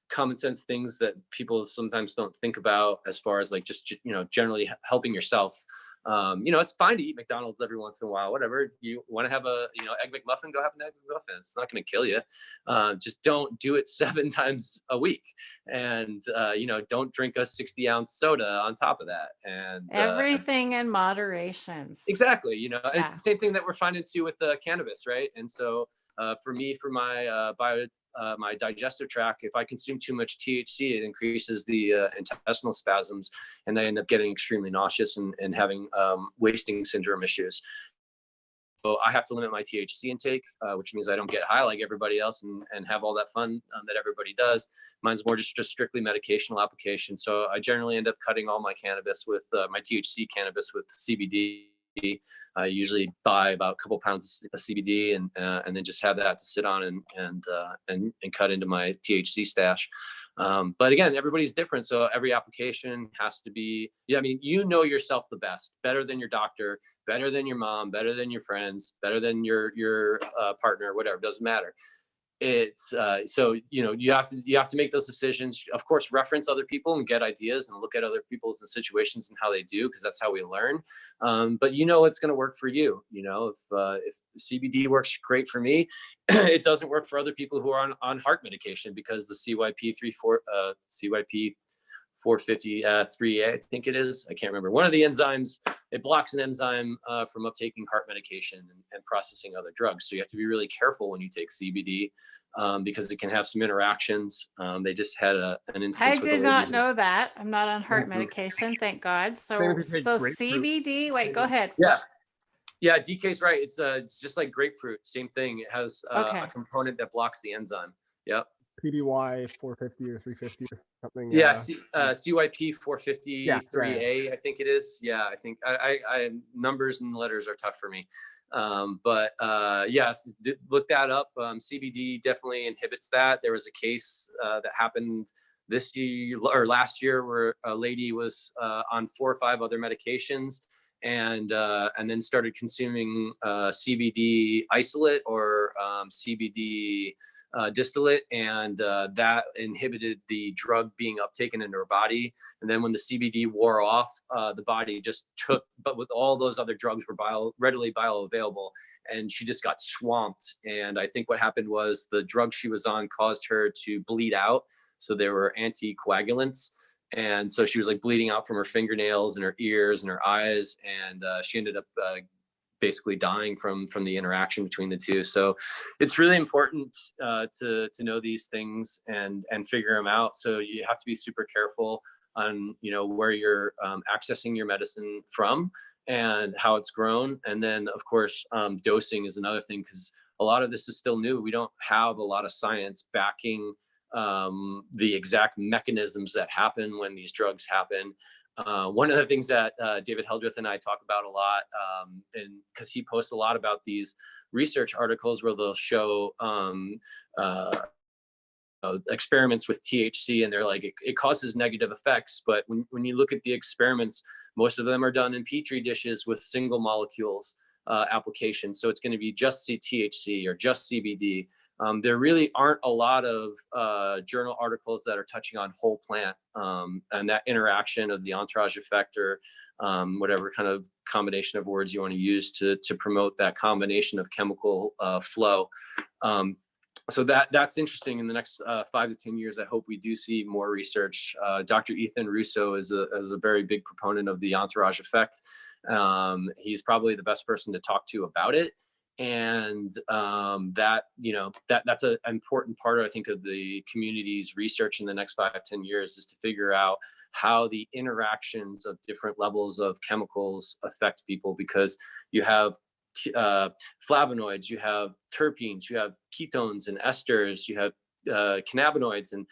common sense things that people sometimes don't think about as far as like just, generally helping yourself. It's fine to eat McDonald's every once in a while, whatever. You want to have a, egg McMuffin, go have an egg McMuffin. It's not going to kill you. Just don't do it 7 times a week. And, don't drink a 60-ounce soda on top of that. And Everything in moderation. exactly, and it's Yeah. the same thing that we're finding too with cannabis, right? And so for me, for my my digestive tract, if I consume too much THC, it increases the intestinal spasms, and I end up getting extremely nauseous and having wasting syndrome issues. So I have to limit my THC intake, which means I don't get high like everybody else and have all that fun that everybody does. Mine's more just strictly medicational application. So I generally end up cutting all my cannabis with my THC cannabis with CBD. I usually buy about a couple pounds of CBD and then just have that to sit on and cut into my THC stash. But again, everybody's different, so every application has to be. Yeah, I mean, yourself the best, better than your doctor, better than your mom, better than your friends, better than your partner, whatever. Doesn't matter. It's so you have to make those decisions, of course, reference other people and get ideas and look at other people's and situations and how they do, because that's how we learn. But it's going to work for you. If CBD works great for me, it doesn't work for other people who are on heart medication, because the CYP 453A, I think it is. I can't remember. One of the enzymes, it blocks an enzyme from uptaking heart medication and processing other drugs. So you have to be really careful when you take CBD because it can have some interactions. They just had an instance. I did not know that. I'm not on heart medication, thank God. So CBD. Wait, go ahead. Yeah, DK's right. It's just like grapefruit. Same thing. It has Okay. a component that blocks the enzyme. Yep. PBY 450 or 350 or something. Yeah, CYP 453A, I think it is. Yeah, I think I numbers and letters are tough for me. But look that up. CBD definitely inhibits that. There was a case that happened this year or last year where a lady was on 4 or 5 other medications and then started consuming CBD isolate or CBD distillate, and that inhibited the drug being uptaken into her body. And then when the CBD wore off, the body just but with all those other drugs were readily bioavailable, and she just got swamped. And I think what happened was the drug she was on caused her to bleed out. So there were anticoagulants. And so she was like bleeding out from her fingernails and her ears and her eyes. And she ended up basically dying from the interaction between the two. So it's really important to know these things and figure them out. So you have to be super careful on where you're accessing your medicine from and how it's grown. And then of course dosing is another thing, because a lot of this is still new. We don't have a lot of science backing the exact mechanisms that happen when these drugs happen. One of the things that David Heldreth and I talk about a lot, and because he posts a lot about these research articles where they'll show experiments with THC, and they're like, it causes negative effects. But when you look at the experiments, most of them are done in Petri dishes with single molecules applications. So it's going to be just THC or just CBD. there really aren't a lot of journal articles that are touching on whole plant and that interaction of the entourage effect, or whatever kind of combination of words you want to use to promote that combination of chemical flow. So that's interesting. In the next 5 to 10 years, I hope we do see more research. Dr. Ethan Russo is a very big proponent of the entourage effect. He's probably the best person to talk to about it. And that's an important part, I think, of the community's research in the next 5 to 10 years, is to figure out how the interactions of different levels of chemicals affect people, because you have flavonoids, you have terpenes, you have ketones and esters, you have cannabinoids, and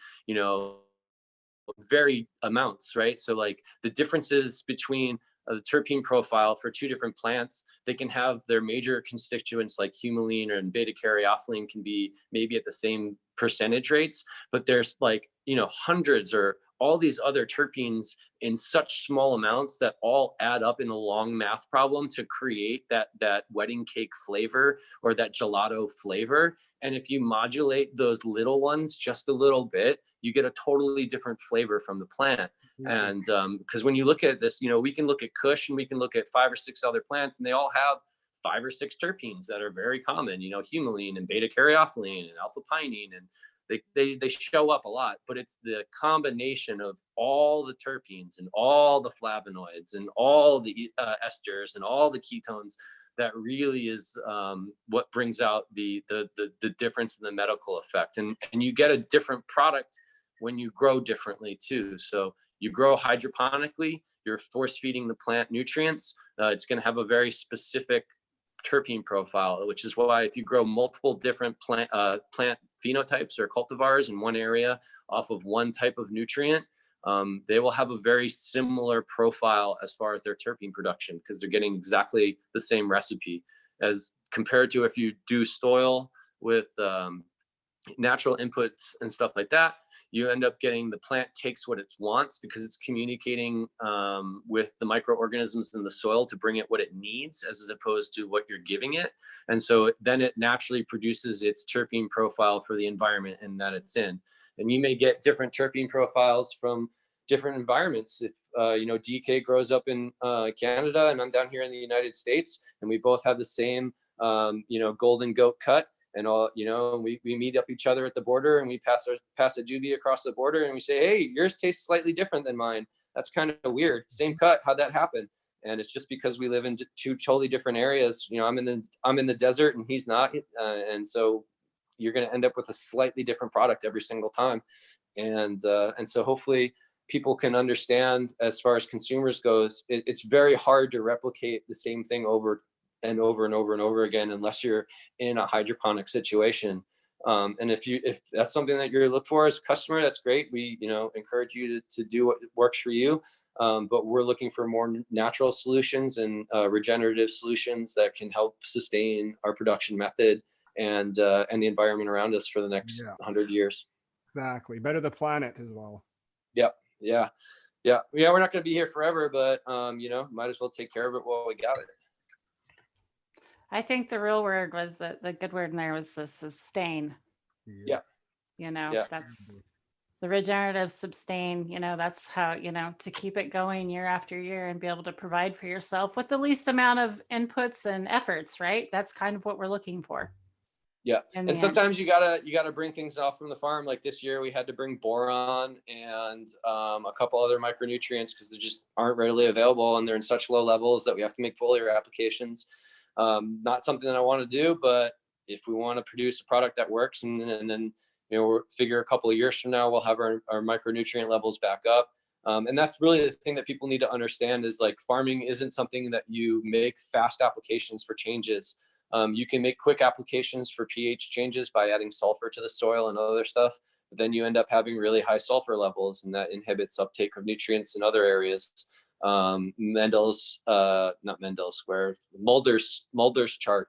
varied amounts, right? So like the differences between the terpene profile for 2 different plants, they can have their major constituents like humulene and beta caryophyllene can be maybe at the same percentage rates, but there's like hundreds or all these other terpenes in such small amounts that all add up in a long math problem to create that wedding cake flavor or that gelato flavor. And if you modulate those little ones just a little bit, you get a totally different flavor from the plant. And because when you look at this, we can look at Kush and we can look at 5 or 6 other plants, and they all have 5 or 6 terpenes that are very common, humulene and beta caryophyllene and alpha pinene, and they show up a lot, but it's the combination of all the terpenes and all the flavonoids and all the esters and all the ketones that really is what brings out the difference in the medical effect. And you get a different product when you grow differently too. So you grow hydroponically, you're force feeding the plant nutrients. It's going to have a very specific terpene profile, which is why if you grow multiple different plant phenotypes or cultivars in one area off of one type of nutrient, they will have a very similar profile as far as their terpene production, because they're getting exactly the same recipe, as compared to if you do soil with natural inputs and stuff like that. You end up getting the plant takes what it wants because it's communicating with the microorganisms in the soil to bring it what it needs, as opposed to what you're giving it. And so then it naturally produces its terpene profile for the environment and that it's in. And you may get different terpene profiles from different environments. If DK grows up in Canada and I'm down here in the United States, and we both have the same golden goat cut, and all, we meet up each other at the border, and we pass a juvie across the border, and we say, hey, yours tastes slightly different than mine. That's kind of weird. Same cut. How'd that happen? And it's just because we live in 2 totally different areas. I'm in the desert and he's not. And so you're going to end up with a slightly different product every single time. And so hopefully people can understand, as far as consumers goes, it's very hard to replicate the same thing over and over and over and over again, unless you're in a hydroponic situation. And if that's something that you're looking for as a customer, that's great. We, encourage you to do what works for you. But we're looking for more natural solutions and regenerative solutions that can help sustain our production method and the environment around us for the next 100 years. Exactly. Better the planet as well. Yep. Yeah. We're not going to be here forever, but might as well take care of it while we got it. I think the real word was the good word in there was the sustain. Yeah. That's the regenerative sustain, that's how, to keep it going year after year and be able to provide for yourself with the least amount of inputs and efforts, right? That's kind of what we're looking for. Yeah. And sometimes you gotta bring things off from the farm. Like this year we had to bring boron and a couple other micronutrients because they just aren't readily available, and they're in such low levels that we have to make foliar applications. Not something that I want to do, but if we want to produce a product that works, and then we'll figure a couple of years from now we'll have our micronutrient levels back up. And that's really the thing that people need to understand, is like farming isn't something that you make fast applications for changes. You can make quick applications for pH changes by adding sulfur to the soil and other stuff, but then you end up having really high sulfur levels, and that inhibits uptake of nutrients in other areas. Mulder's chart,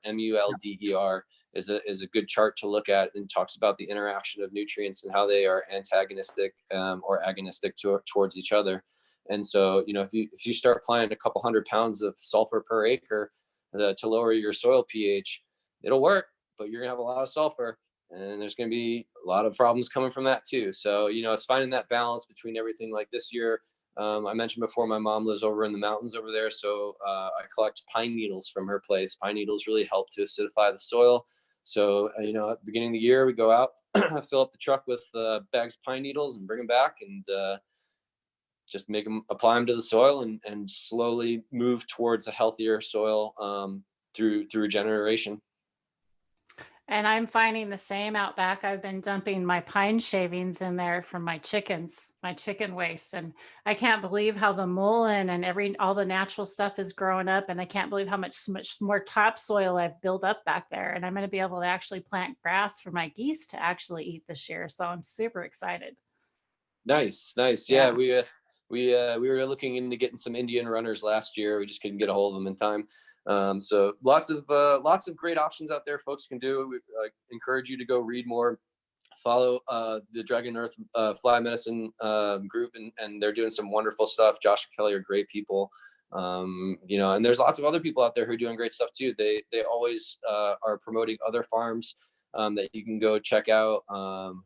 MULDER, is a good chart to look at, and talks about the interaction of nutrients and how they are antagonistic or agonistic towards each other. And so, if you start applying a couple 100 pounds of sulfur per acre to lower your soil pH, it'll work, but you're gonna have a lot of sulfur. and there's going to be a lot of problems coming from that too. So, you know, it's finding that balance between everything. Like this year, I mentioned before, my mom lives over in the mountains over there. So I collect pine needles from her place. Pine needles really help to acidify the soil. So, you know, at the beginning of the year, we go out, fill up the truck with bags of pine needles and bring them back, and just apply them to the soil, and slowly move towards a healthier soil through regeneration. And I'm finding the same out back. I've been dumping my pine shavings in there from my chickens, my chicken waste. And I can't believe how the mullein and all the natural stuff is growing up. And I can't believe how much more topsoil I've built up back there. And I'm going to be able to actually plant grass for my geese to actually eat this year. So I'm super excited. Nice. Yeah, we were looking into getting some Indian runners last year. We just couldn't get a hold of them in time. So lots of great options out there folks can do. We encourage you to go read more, follow the Dragon Earth Fly Medicine group, and they're doing some wonderful stuff. Josh and Kelly are great people. You know, and there's lots of other people out there who are doing great stuff too. They always are promoting other farms that you can go check out.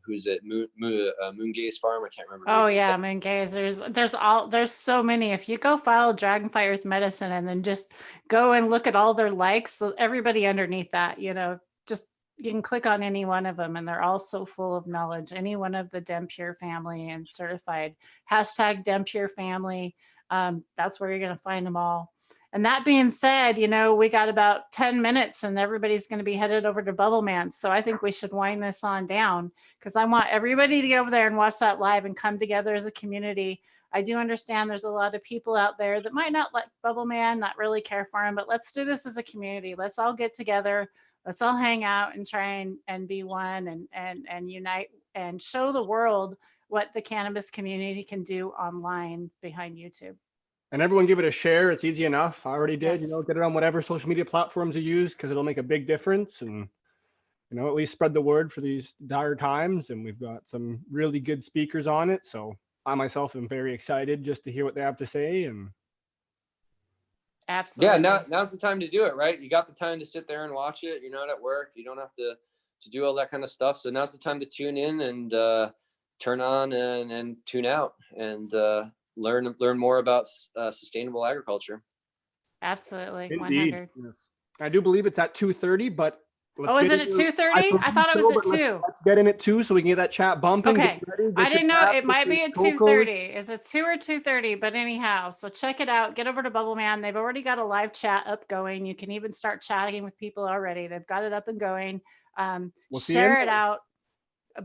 Who's it? Moongaze Farm. I can't remember. Oh yeah, Moongaze. There's so many. If you go follow Dragonfly Earth Medicine and then just go and look at all their likes, so everybody underneath that, you know, just you can click on any one of them and they're all so full of knowledge. Any one of the DemPure family and certified hashtag DemPure family. That's where you're going to find them all. And that being said, you know, we got about 10 minutes and everybody's going to be headed over to Bubble Man. So I think we should wind this on down, because I want everybody to get over there and watch that live and come together as a community. I do understand there's a lot of people out there that might not like Bubble Man, not really care for him, but let's do this as a community. Let's all get together. Let's all hang out and try and be one and unite and show the world what the cannabis community can do online behind YouTube. And everyone give it a share. It's easy enough. I already did, Yes. you know, get it on whatever social media platforms you use, because it'll make a big difference. And, you know, at least spread the word for these dire times. And we've got some really good speakers on it. So I myself am very excited just to hear what they have to say. And absolutely. Yeah, now's the time to do it, right? You got the time to sit there and watch it. You're not at work. You don't have to do all that kind of stuff. So now's the time to tune in and turn on and tune out and learn more about sustainable agriculture. Absolutely. indeed, 100. yes. I do believe it's at 2:30, but Oh, is it at 2:30? I thought it was at 2. Let's get in at 2 so we can get that chat bumping. Okay. Get ready, get I your didn't know crap, it get might your be at cocoa. 2:30. Is it 2 or 2:30? But anyhow, so check it out. Get over to Bubble Man. They've already got a live chat up going. You can even start chatting with people already. They've got it up and going. We'll see Share you it out.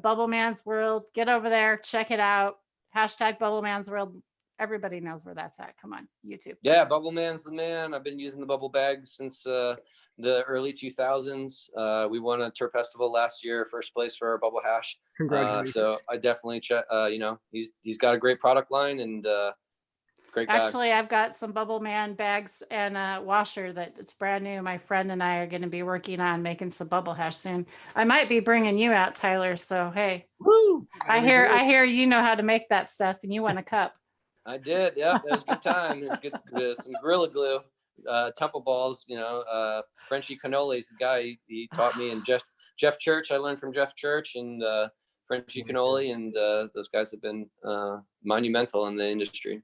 Bubble Man's World. Get over there. Check it out. Hashtag Bubble Man's World. Everybody knows where that's at. Come on, YouTube. Yeah, Bubble Man's the man. I've been using the bubble bags since the early 2000s. We won a Terp Festival last year, first place for our bubble hash. Congratulations. So I definitely check. You know, he's got a great product line and great guy. Actually, I've got some Bubble Man bags and a washer that it's brand new. My friend and I are going to be working on making some bubble hash soon. I might be bringing you out, Tyler. So hey, Woo! I hear you know how to make that stuff, and you want a cup. I did. Yeah, it was a good time. It was good. Some Gorilla Glue, Temple balls. You know, Frenchy Cannoli is the guy. He taught me, and Jeff Church. I learned from Jeff Church and Frenchy Cannoli, and those guys have been monumental in the industry.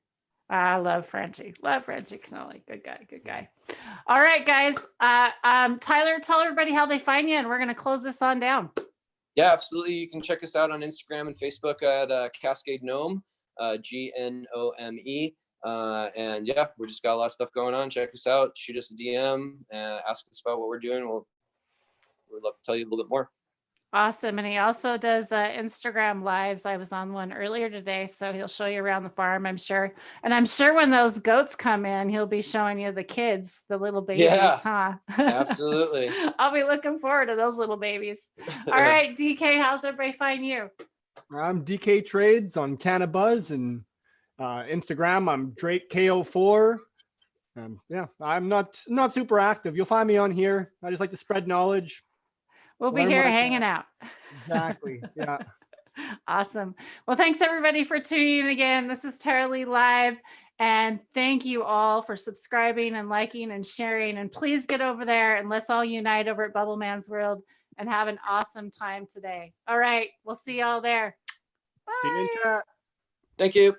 I love Frenchy. Love Frenchy Cannoli. Good guy. Good guy. All right, guys. Tyler, tell everybody how they find you, and we're going to close this on down. Yeah, absolutely. You can check us out on Instagram and Facebook at Cascade Gnome, GNOME. And yeah, we just got a lot of stuff going on. Check us out. Shoot us a DM and ask us about what we're doing. We'd love to tell you a little bit more. Awesome. And he also does Instagram lives. I was on one earlier today, so he'll show you around the farm, I'm sure. And I'm sure when those goats come in, he'll be showing you the kids, the little babies, Yeah, huh? Absolutely. I'll be looking forward to those little babies. All right, DK, how's everybody find you? I'm DK Trades on Cannabuzz and Instagram. I'm Drake KO4. Yeah, I'm not super active. You'll find me on here. I just like to spread knowledge. We'll be here hanging out. Exactly. Yeah. Awesome. Well, thanks everybody for tuning in again. This is Tara Lee Live. And thank you all for subscribing and liking and sharing. And please get over there and let's all unite over at Bubble Man's World and have an awesome time today. All right. We'll see y'all there. See you in Bye. chat. Thank you.